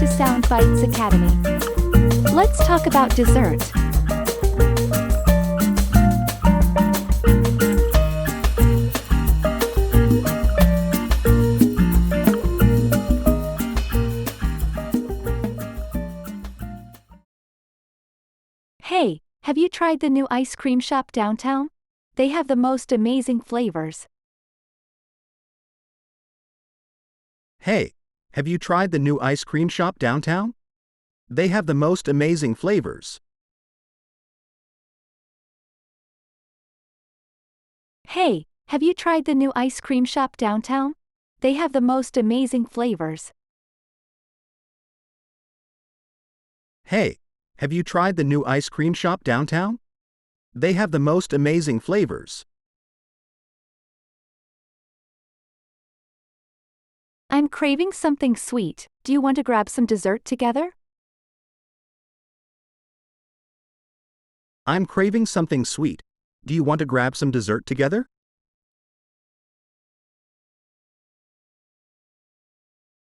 to Sound Bites Academy. Let's talk about dessert. Hey, have you tried the new ice cream shop downtown? They have the most amazing flavors. Hey, have you tried the new ice cream shop downtown? They have the most amazing flavors. Hey, have you tried the new ice cream shop downtown? They have the most amazing flavors. Hey, have you tried the new ice cream shop downtown? They have the most amazing flavors. I'm craving something sweet. Do you want to grab some dessert together? I'm craving something sweet. Do you want to grab some dessert together?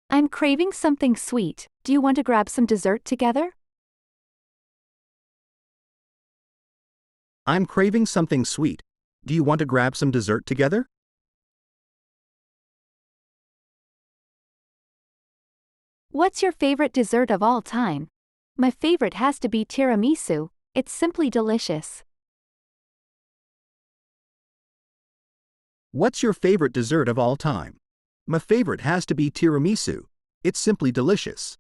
I'm craving something sweet. Do you want to grab some dessert together? I'm craving something sweet. Do you want to grab some dessert together? What's your favorite dessert of all time? My favorite has to be tiramisu. It's simply delicious. What's your favorite dessert of all time? My favorite has to be tiramisu. It's simply delicious.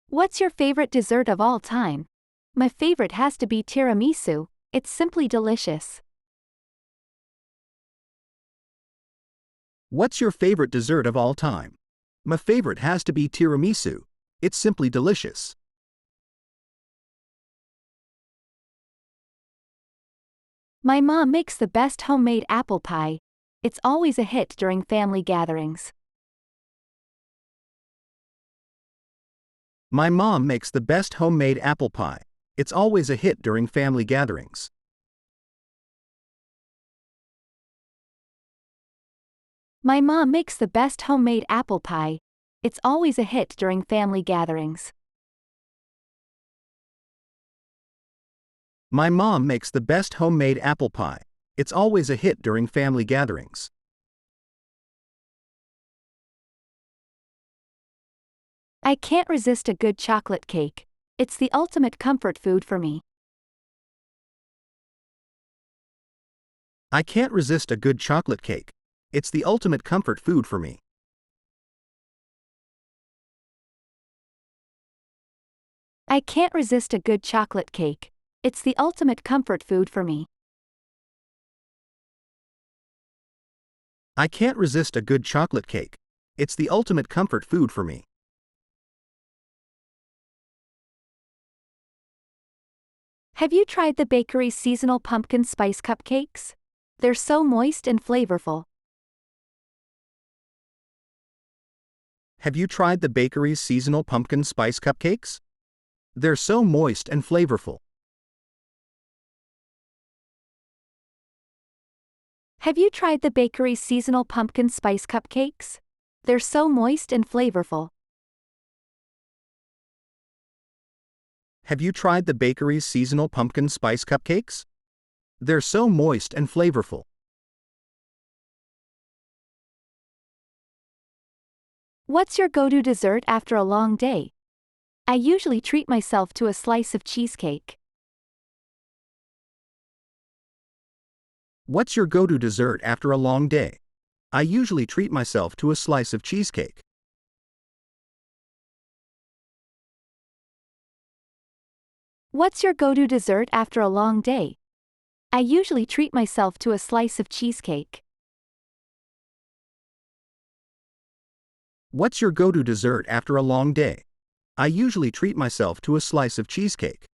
What's your favorite dessert of all time? My favorite has to be tiramisu. It's simply delicious. What's your favorite dessert of all time? My favorite has to be tiramisu. It's simply delicious. My mom makes the best homemade apple pie. It's always a hit during family gatherings. My mom makes the best homemade apple pie. It's always a hit during family gatherings. My mom makes the best homemade apple pie. It's always a hit during family gatherings. My mom makes the best homemade apple pie. It's always a hit during family gatherings. I can't resist a good chocolate cake. It's the ultimate comfort food for me. I can't resist a good chocolate cake. It's the ultimate comfort food for me. I can't resist a good chocolate cake. It's the ultimate comfort food for me. I can't resist a good chocolate cake. It's the ultimate comfort food for me. Have you tried the bakery's seasonal pumpkin spice cupcakes? They're so moist and flavorful. Have you tried the bakery's seasonal pumpkin spice cupcakes? They're so moist and flavorful. Have you tried the bakery's seasonal pumpkin spice cupcakes? They're so moist and flavorful. Have you tried the bakery's seasonal pumpkin spice cupcakes? They're so moist and flavorful. What's your go-to dessert after a long day? I usually treat myself to a slice of cheesecake. What's your go-to dessert after a long day? I usually treat myself to a slice of cheesecake. What's your go-to dessert after a long day? I usually treat myself to a slice of cheesecake. What's your go-to dessert after a long day? I usually treat myself to a slice of cheesecake.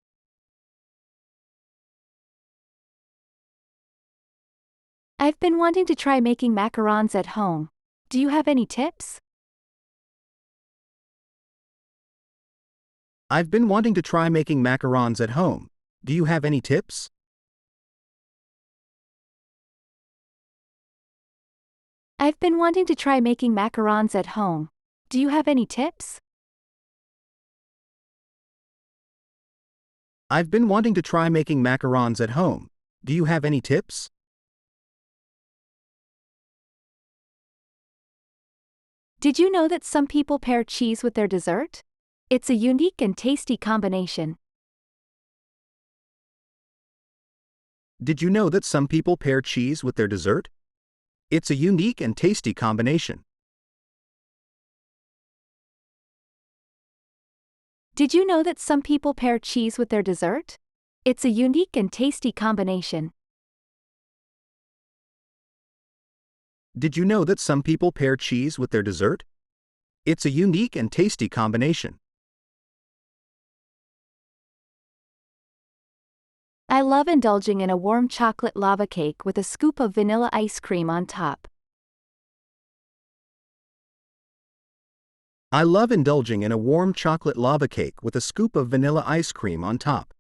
I've been wanting to try making macarons at home. Do you have any tips? I've been wanting to try making macarons at home. Do you have any tips? I've been wanting to try making macarons at home. Do you have any tips? I've been wanting to try making macarons at home. Do you have any tips? Did you know that some people pair cheese with their dessert? It's a unique and tasty combination. Did you know that some people pair cheese with their dessert? It's a unique and tasty combination. Did you know that some people pair cheese with their dessert? It's a unique and tasty combination. Did you know that some people pair cheese with their dessert? It's a unique and tasty combination. I love indulging in a warm chocolate lava cake with a scoop of vanilla ice cream on top. I love indulging in a warm chocolate lava cake with a scoop of vanilla ice cream on top.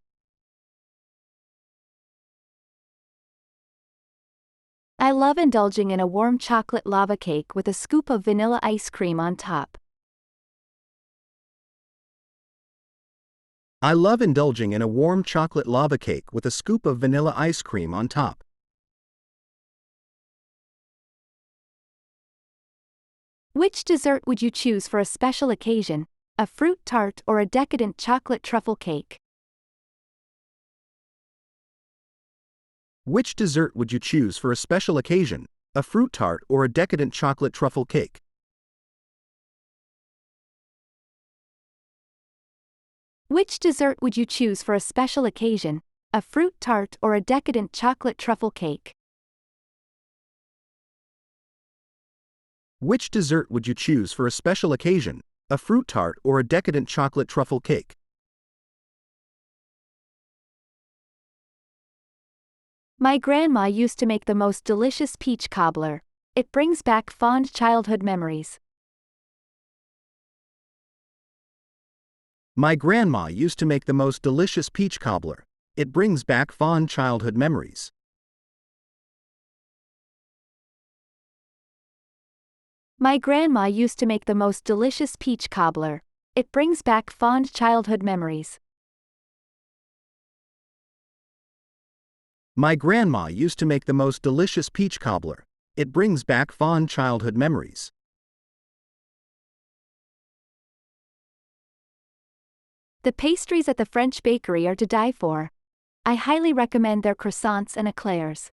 I love indulging in a warm chocolate lava cake with a scoop of vanilla ice cream on top. I love indulging in a warm chocolate lava cake with a scoop of vanilla ice cream on top. Which dessert would you choose for a special occasion, a fruit tart or a decadent chocolate truffle cake? Which dessert would you choose for a special occasion, a fruit tart or a decadent chocolate truffle cake? Which dessert would you choose for a special occasion, a fruit tart or a decadent chocolate truffle cake? Which dessert would you choose for a special occasion, a fruit tart or a decadent chocolate truffle cake? My grandma used to make the most delicious peach cobbler. It brings back fond childhood memories. My grandma used to make the most delicious peach cobbler. It brings back fond childhood memories. My grandma used to make the most delicious peach cobbler. It brings back fond childhood memories. My grandma used to make the most delicious peach cobbler. It brings back fond childhood memories. The pastries at the French bakery are to die for. I highly recommend their croissants and eclairs.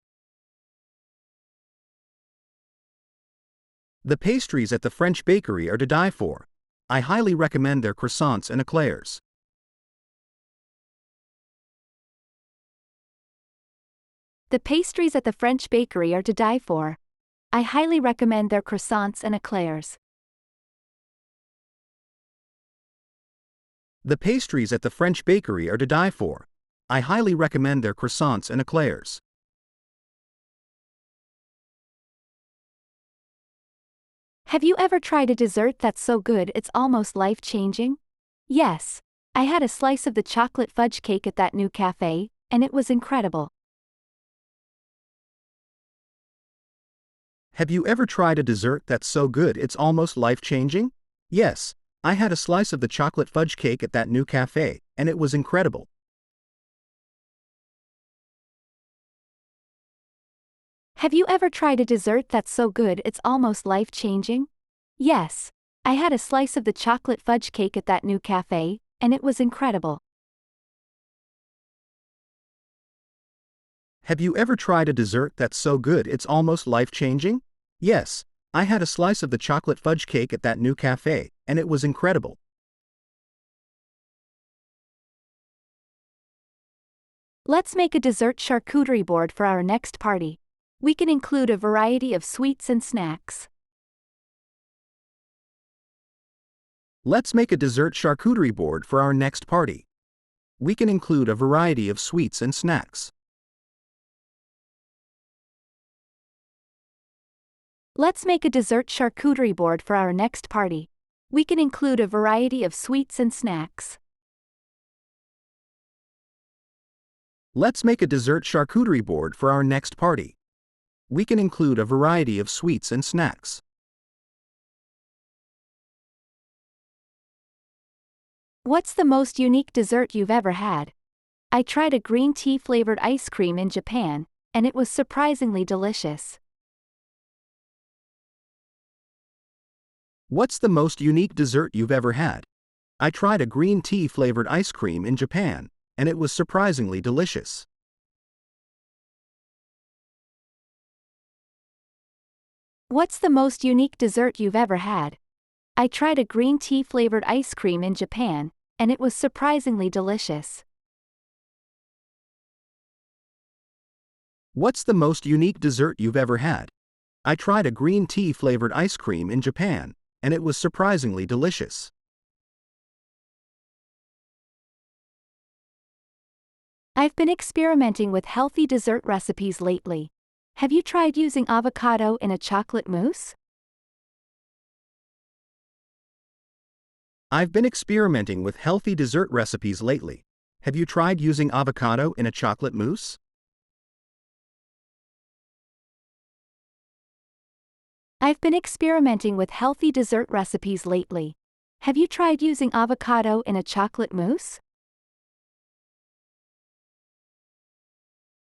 The pastries at the French bakery are to die for. I highly recommend their croissants and eclairs. The pastries at the French bakery are to die for. I highly recommend their croissants and eclairs. The pastries at the French bakery are to die for. I highly recommend their croissants and eclairs. Have you ever tried a dessert that's so good it's almost life-changing? Yes. I had a slice of the chocolate fudge cake at that new cafe, and it was incredible. Have you ever tried a dessert that's so good it's almost life-changing? Yes. I had a slice of the chocolate fudge cake at that new cafe, and it was incredible. Have you ever tried a dessert that's so good it's almost life-changing? Yes. I had a slice of the chocolate fudge cake at that new cafe, and it was incredible. Have you ever tried a dessert that's so good it's almost life-changing? Yes. I had a slice of the chocolate fudge cake at that new cafe, and it was incredible. Let's make a dessert charcuterie board for our next party. We can include a variety of sweets and snacks. Let's make a dessert charcuterie board for our next party. We can include a variety of sweets and snacks. Let's make a dessert charcuterie board for our next party. We can include a variety of sweets and snacks. Let's make a dessert charcuterie board for our next party. We can include a variety of sweets and snacks. What's the most unique dessert you've ever had? I tried a green tea flavored ice cream in Japan, and it was surprisingly delicious. What's the most unique dessert you've ever had? I tried a green tea flavored ice cream in Japan, and it was surprisingly delicious. What's the most unique dessert you've ever had? I tried a green tea flavored ice cream in Japan, and it was surprisingly delicious. What's the most unique dessert you've ever had? I tried a green tea flavored ice cream in Japan, and it was surprisingly delicious. I've been experimenting with healthy dessert recipes lately. Have you tried using avocado in a chocolate mousse? I've been experimenting with healthy dessert recipes lately. Have you tried using avocado in a chocolate mousse? I've been experimenting with healthy dessert recipes lately. Have you tried using avocado in a chocolate mousse?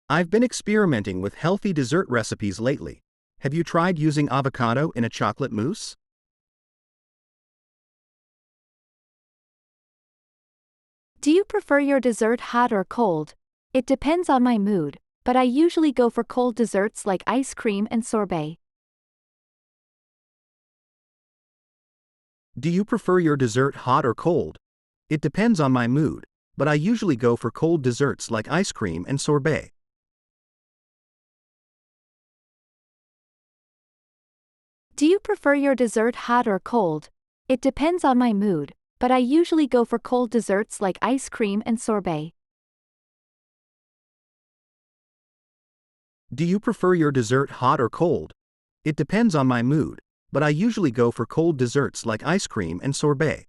I've been experimenting with healthy dessert recipes lately. Have you tried using avocado in a chocolate mousse? Do you prefer your dessert hot or cold? It depends on my mood, but I usually go for cold desserts like ice cream and sorbet. Do you prefer your dessert hot or cold? It depends on my mood, but I usually go for cold desserts like ice cream and sorbet. Do you prefer your dessert hot or cold? It depends on my mood, but I usually go for cold desserts like ice cream and sorbet. Do you prefer your dessert hot or cold? It depends on my mood, but I usually go for cold desserts like ice cream and sorbet.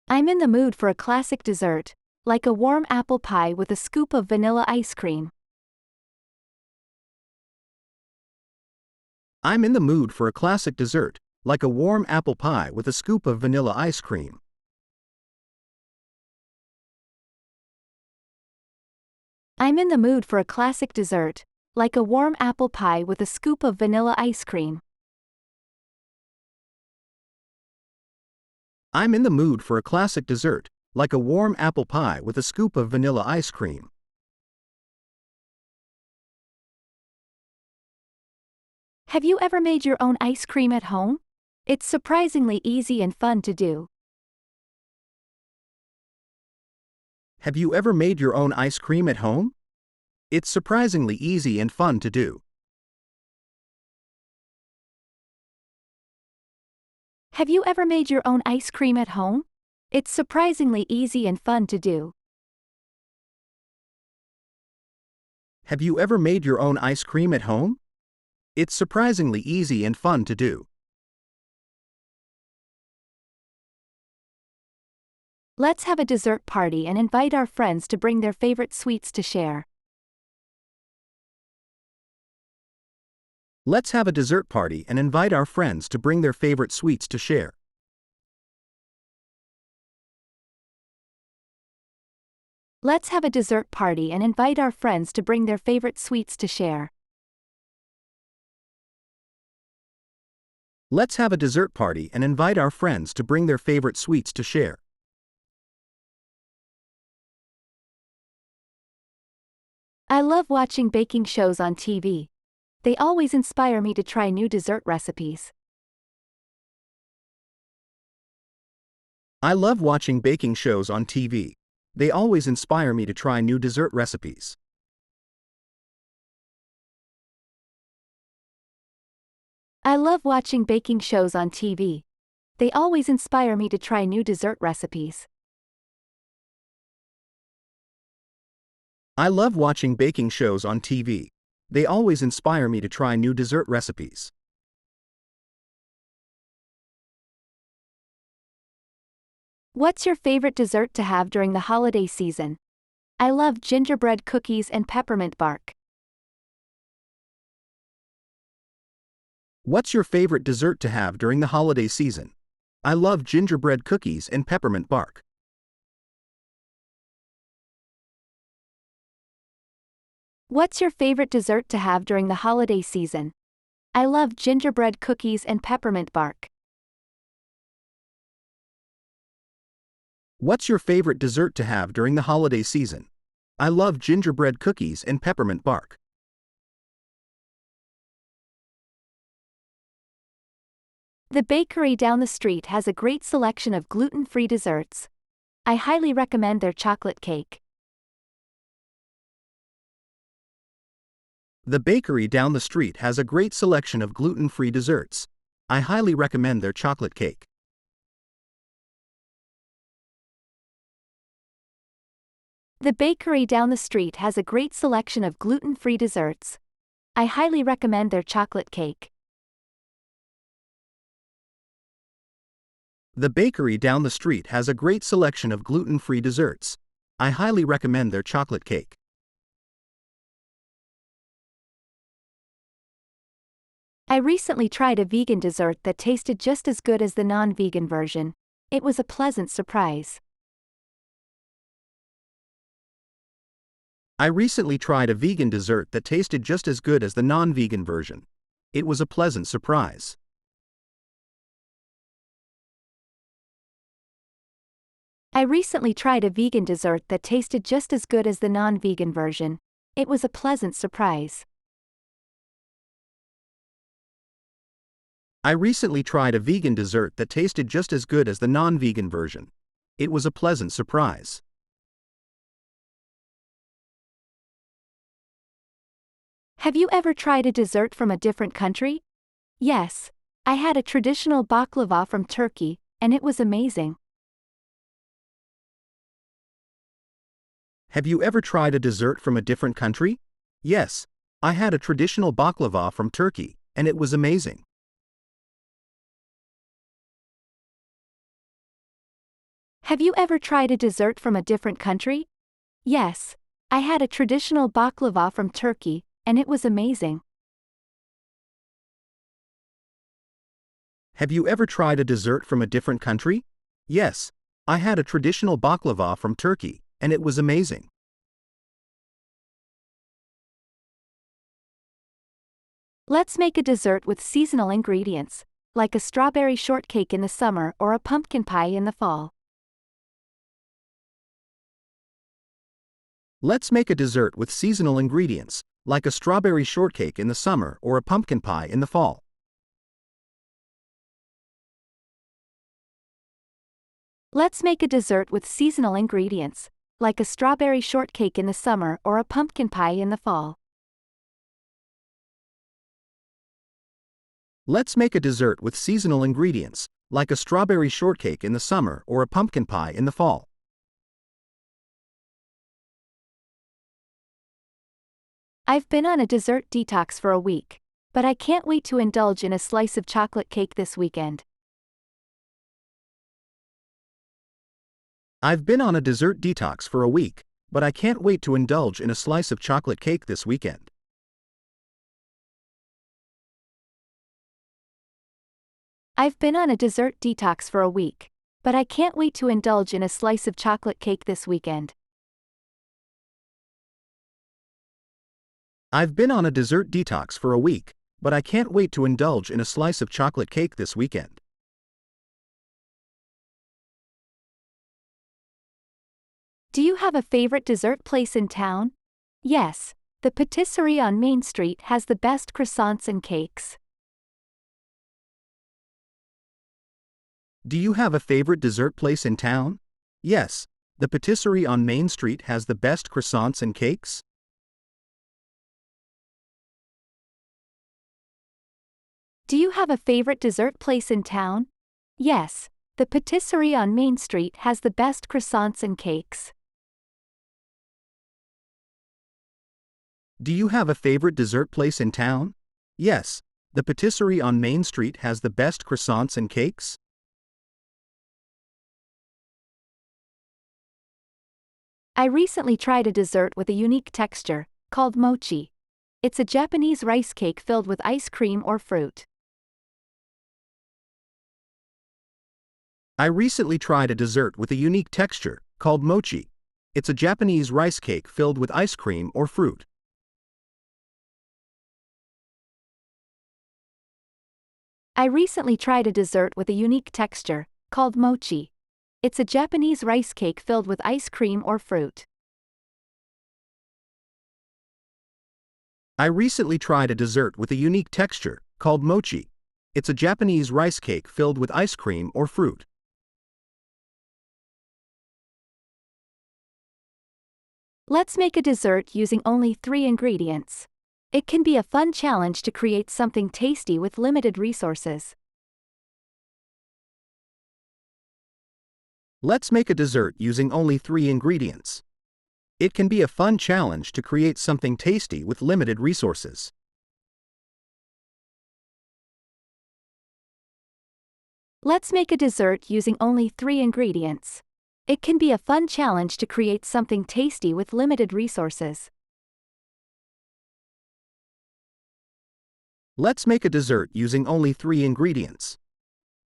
I'm in the mood for a classic dessert, like a warm apple pie with a scoop of vanilla ice cream. I'm in the mood for a classic dessert, like a warm apple pie with a scoop of vanilla ice cream. I'm in the mood for a classic dessert, like a warm apple pie with a scoop of vanilla ice cream. I'm in the mood for a classic dessert, like a warm apple pie with a scoop of vanilla ice cream. Have you ever made your own ice cream at home? It's surprisingly easy and fun to do. Have you ever made your own ice cream at home? It's surprisingly easy and fun to do. Have you ever made your own ice cream at home? It's surprisingly easy and fun to do. Have you ever made your own ice cream at home? It's surprisingly easy and fun to do. Let's have a dessert party and invite our friends to bring their favorite sweets to share. Let's have a dessert party and invite our friends to bring their favorite sweets to share. Let's have a dessert party and invite our friends to bring their favorite sweets to share. Let's have a dessert party and invite our friends to bring their favorite sweets to share. I love watching baking shows on TV. They always inspire me to try new dessert recipes. I love watching baking shows on TV. They always inspire me to try new dessert recipes. I love watching baking shows on TV. They always inspire me to try new dessert recipes. I love watching baking shows on TV. They always inspire me to try new dessert recipes. What's your favorite dessert to have during the holiday season? I love gingerbread cookies and peppermint bark. What's your favorite dessert to have during the holiday season? I love gingerbread cookies and peppermint bark. What's your favorite dessert to have during the holiday season? I love gingerbread cookies and peppermint bark. What's your favorite dessert to have during the holiday season? I love gingerbread cookies and peppermint bark. The bakery down the street has a great selection of gluten-free desserts. I highly recommend their chocolate cake. The bakery down the street has a great selection of gluten-free desserts. I highly recommend their chocolate cake. The bakery down the street has a great selection of gluten-free desserts. I highly recommend their chocolate cake. The bakery down the street has a great selection of gluten-free desserts. I highly recommend their chocolate cake. I recently tried a vegan dessert that tasted just as good as the non-vegan version. It was a pleasant surprise. I recently tried a vegan dessert that tasted just as good as the non-vegan version. It was a pleasant surprise. I recently tried a vegan dessert that tasted just as good as the non-vegan version. It was a pleasant surprise. I recently tried a vegan dessert that tasted just as good as the non-vegan version. It was a pleasant surprise. Have you ever tried a dessert from a different country? Yes. I had a traditional baklava from Turkey, and it was amazing. Have you ever tried a dessert from a different country? Yes. I had a traditional baklava from Turkey, and it was amazing. Have you ever tried a dessert from a different country? Yes. I had a traditional baklava from Turkey, and it was amazing. Have you ever tried a dessert from a different country? Yes. I had a traditional baklava from Turkey, and it was amazing. Let's make a dessert with seasonal ingredients, like a strawberry shortcake in the summer or a pumpkin pie in the fall. Let's make a dessert with seasonal ingredients, like a strawberry shortcake in the summer or a pumpkin pie in the fall. Let's make a dessert with seasonal ingredients, like a strawberry shortcake in the summer or a pumpkin pie in the fall. Let's make a dessert with seasonal ingredients, like a strawberry shortcake in the summer or a pumpkin pie in the fall. I've been on a dessert detox for a week, but I can't wait to indulge in a slice of chocolate cake this weekend. I've been on a dessert detox for a week, but I can't wait to indulge in a slice of chocolate cake this weekend. I've been on a dessert detox for a week, but I can't wait to indulge in a slice of chocolate cake this weekend. I've been on a dessert detox for a week, but I can't wait to indulge in a slice of chocolate cake this weekend. Do you have a favorite dessert place in town? Yes, the patisserie on Main Street has the best croissants and cakes. Do you have a favorite dessert place in town? Yes, the patisserie on Main Street has the best croissants and cakes. Do you have a favorite dessert place in town? Yes, the patisserie on Main Street has the best croissants and cakes. Do you have a favorite dessert place in town? Yes, the patisserie on Main Street has the best croissants and cakes. I recently tried a dessert with a unique texture, called mochi. It's a Japanese rice cake filled with ice cream or fruit. I recently tried a dessert with a unique texture, called mochi. It's a Japanese rice cake filled with ice cream or fruit. I recently tried a dessert with a unique texture, called mochi. It's a Japanese rice cake filled with ice cream or fruit. I recently tried a dessert with a unique texture, called mochi. It's a Japanese rice cake filled with ice cream or fruit. Let's make a dessert using only 3 ingredients. It can be a fun challenge to create something tasty with limited resources. Let's make a dessert using only 3 ingredients. It can be a fun challenge to create something tasty with limited resources. Let's make a dessert using only 3 ingredients. It can be a fun challenge to create something tasty with limited resources. Let's make a dessert using only 3 ingredients.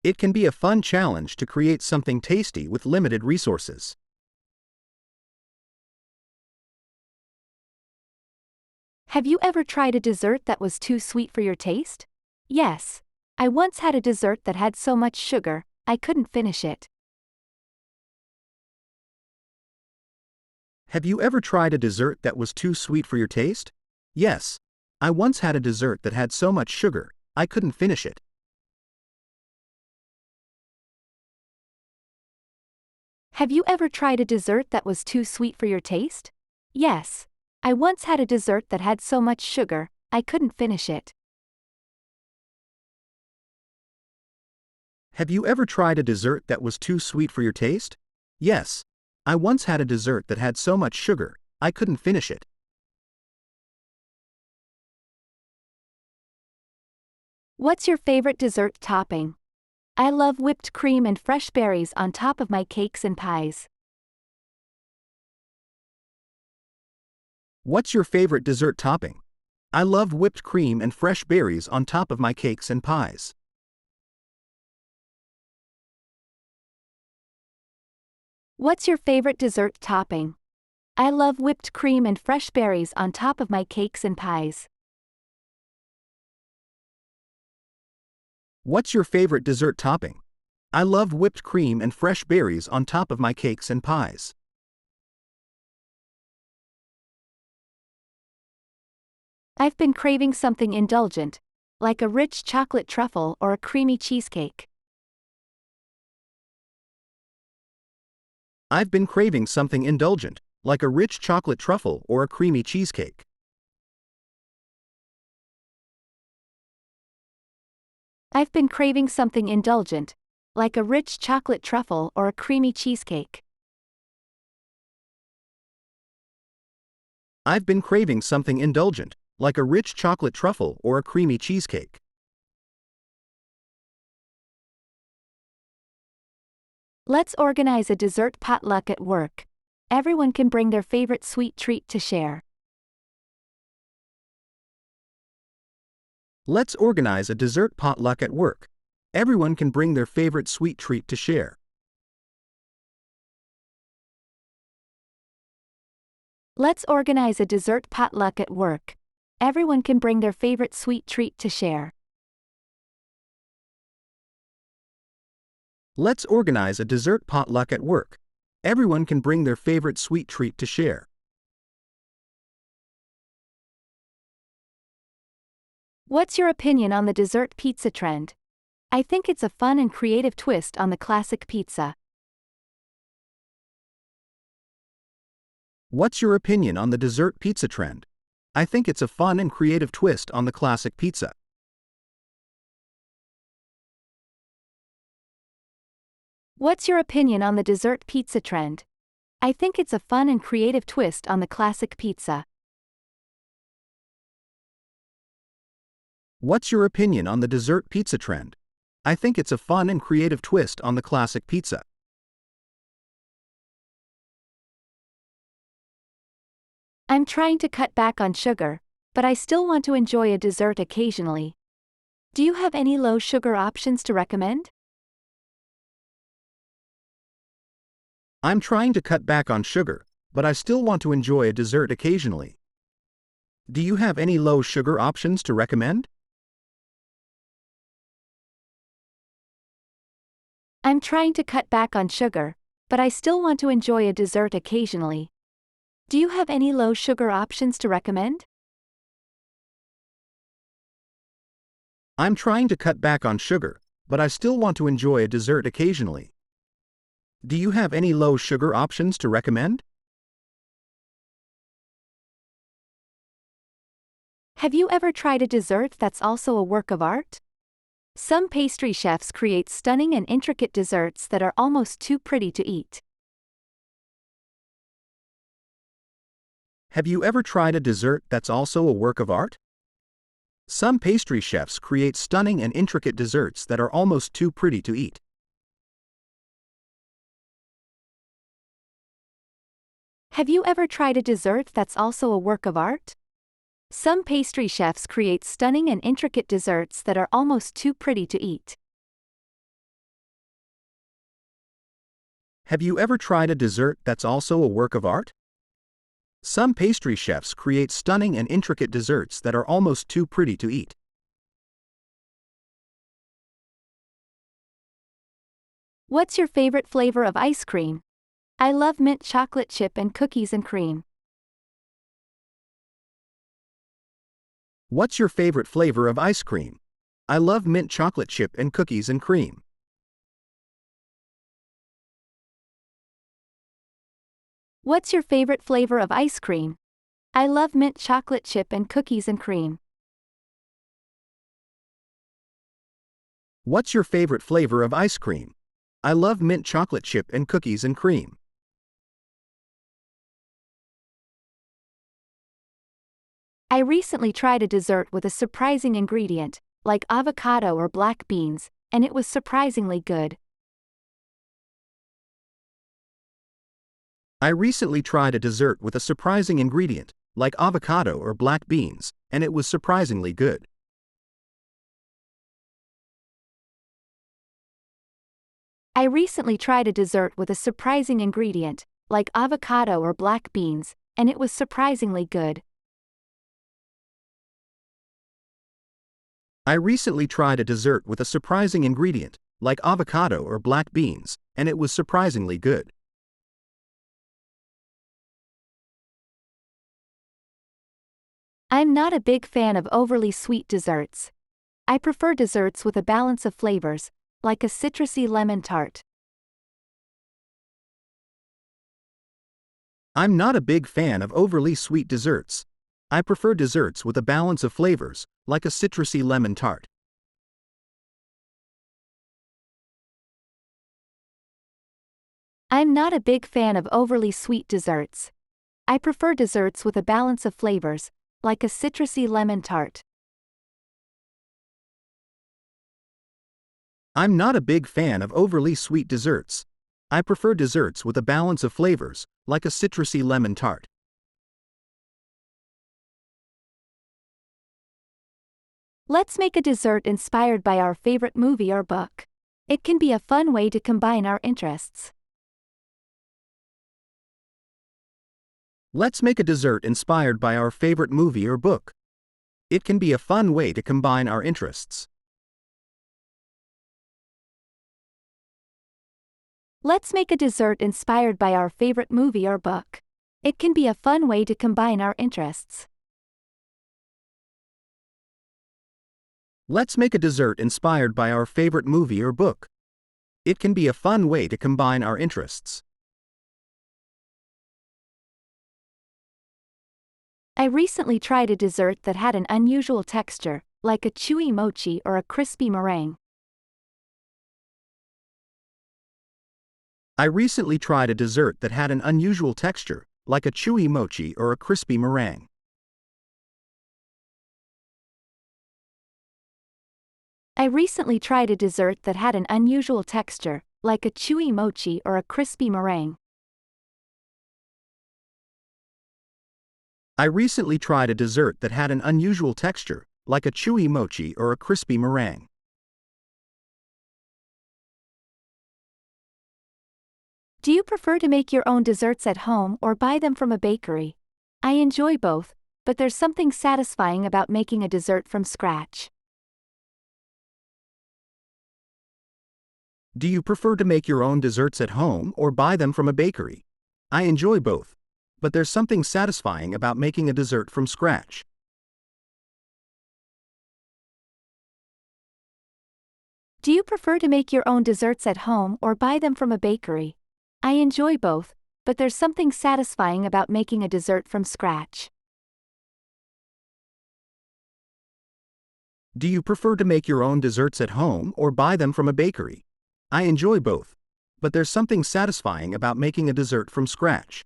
It can be a fun challenge to create something tasty with limited resources. Have you ever tried a dessert that was too sweet for your taste? Yes. I once had a dessert that had so much sugar, I couldn't finish it. Have you ever tried a dessert that was too sweet for your taste? Yes. I once had a dessert that had so much sugar, I couldn't finish it. Have you ever tried a dessert that was too sweet for your taste? Yes. I once had a dessert that had so much sugar, I couldn't finish it. Have you ever tried a dessert that was too sweet for your taste? Yes. I once had a dessert that had so much sugar, I couldn't finish it. What's your favorite dessert topping? I love whipped cream and fresh berries on top of my cakes and pies. What's your favorite dessert topping? I love whipped cream and fresh berries on top of my cakes and pies. What's your favorite dessert topping? I love whipped cream and fresh berries on top of my cakes and pies. What's your favorite dessert topping? I love whipped cream and fresh berries on top of my cakes and pies. I've been craving something indulgent, like a rich chocolate truffle or a creamy cheesecake. I've been craving something indulgent, like a rich chocolate truffle or a creamy cheesecake. I've been craving something indulgent, like a rich chocolate truffle or a creamy cheesecake. I've been craving something indulgent, like a rich chocolate truffle or a creamy cheesecake. Let's organize a dessert potluck at work. Everyone can bring their favorite sweet treat to share. Let's organize a dessert potluck at work. Everyone can bring their favorite sweet treat to share. Let's organize a dessert potluck at work. Everyone can bring their favorite sweet treat to share. Let's organize a dessert potluck at work. Everyone can bring their favorite sweet treat to share. What's your opinion on the dessert pizza trend? I think it's a fun and creative twist on the classic pizza. What's your opinion on the dessert pizza trend? I think it's a fun and creative twist on the classic pizza. What's your opinion on the dessert pizza trend? I think it's a fun and creative twist on the classic pizza. What's your opinion on the dessert pizza trend? I think it's a fun and creative twist on the classic pizza. I'm trying to cut back on sugar, but I still want to enjoy a dessert occasionally. Do you have any low sugar options to recommend? I'm trying to cut back on sugar, but I still want to enjoy a dessert occasionally. Do you have any low sugar options to recommend? I'm trying to cut back on sugar, but I still want to enjoy a dessert occasionally. Do you have any low sugar options to recommend? I'm trying to cut back on sugar, but I still want to enjoy a dessert occasionally. Do you have any low sugar options to recommend? Have you ever tried a dessert that's also a work of art? Some pastry chefs create stunning and intricate desserts that are almost too pretty to eat. Have you ever tried a dessert that's also a work of art? Some pastry chefs create stunning and intricate desserts that are almost too pretty to eat. Have you ever tried a dessert that's also a work of art? Some pastry chefs create stunning and intricate desserts that are almost too pretty to eat. Have you ever tried a dessert that's also a work of art? Some pastry chefs create stunning and intricate desserts that are almost too pretty to eat. What's your favorite flavor of ice cream? I love mint chocolate chip and cookies and cream. What's your favorite flavor of ice cream? I love mint chocolate chip and cookies and cream. What's your favorite flavor of ice cream? I love mint chocolate chip and cookies and cream. What's your favorite flavor of ice cream? I love mint chocolate chip and cookies and cream. I recently tried a dessert with a surprising ingredient, like avocado or black beans, and it was surprisingly good. I recently tried a dessert with a surprising ingredient, like avocado or black beans, and it was surprisingly good. I recently tried a dessert with a surprising ingredient, like avocado or black beans, and it was surprisingly good. I recently tried a dessert with a surprising ingredient, like avocado or black beans, and it was surprisingly good. I'm not a big fan of overly sweet desserts. I prefer desserts with a balance of flavors, like a citrusy lemon tart. I'm not a big fan of overly sweet desserts. I prefer desserts with a balance of flavors, like a citrusy lemon tart. I'm not a big fan of overly sweet desserts. I prefer desserts with a balance of flavors, like a citrusy lemon tart. I'm not a big fan of overly sweet desserts. I prefer desserts with a balance of flavors, like a citrusy lemon tart. Let's make a dessert inspired by our favorite movie or book. It can be a fun way to combine our interests. Let's make a dessert inspired by our favorite movie or book. It can be a fun way to combine our interests. Let's make a dessert inspired by our favorite movie or book. It can be a fun way to combine our interests. Let's make a dessert inspired by our favorite movie or book. It can be a fun way to combine our interests. I recently tried a dessert that had an unusual texture, like a chewy mochi or a crispy meringue. I recently tried a dessert that had an unusual texture, like a chewy mochi or a crispy meringue. I recently tried a dessert that had an unusual texture, like a chewy mochi or a crispy meringue. I recently tried a dessert that had an unusual texture, like a chewy mochi or a crispy meringue. Do you prefer to make your own desserts at home or buy them from a bakery? I enjoy both, but there's something satisfying about making a dessert from scratch. Do you prefer to make your own desserts at home or buy them from a bakery? I enjoy both, but there's something satisfying about making a dessert from scratch. Do you prefer to make your own desserts at home or buy them from a bakery? I enjoy both, but there's something satisfying about making a dessert from scratch. Do you prefer to make your own desserts at home or buy them from a bakery? I enjoy both, but there's something satisfying about making a dessert from scratch.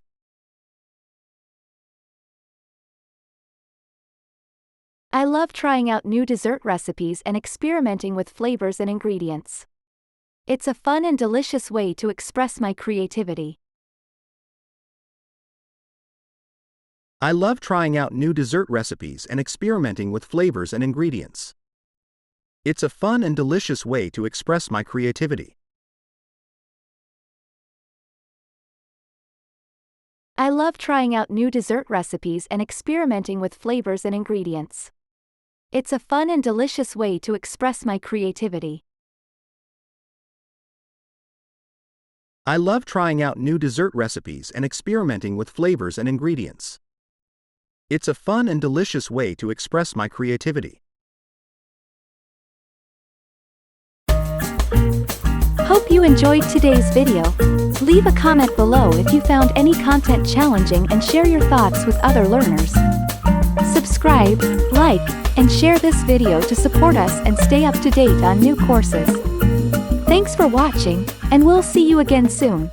I love trying out new dessert recipes and experimenting with flavors and ingredients. It's a fun and delicious way to express my creativity. I love trying out new dessert recipes and experimenting with flavors and ingredients. It's a fun and delicious way to express my creativity. I love trying out new dessert recipes and experimenting with flavors and ingredients. It's a fun and delicious way to express my creativity. I love trying out new dessert recipes and experimenting with flavors and ingredients. It's a fun and delicious way to express my creativity. Hope you enjoyed today's video. Leave a comment below if you found any content challenging and share your thoughts with other learners. Subscribe, like, and share this video to support us and stay up to date on new courses. Thanks for watching, and we'll see you again soon.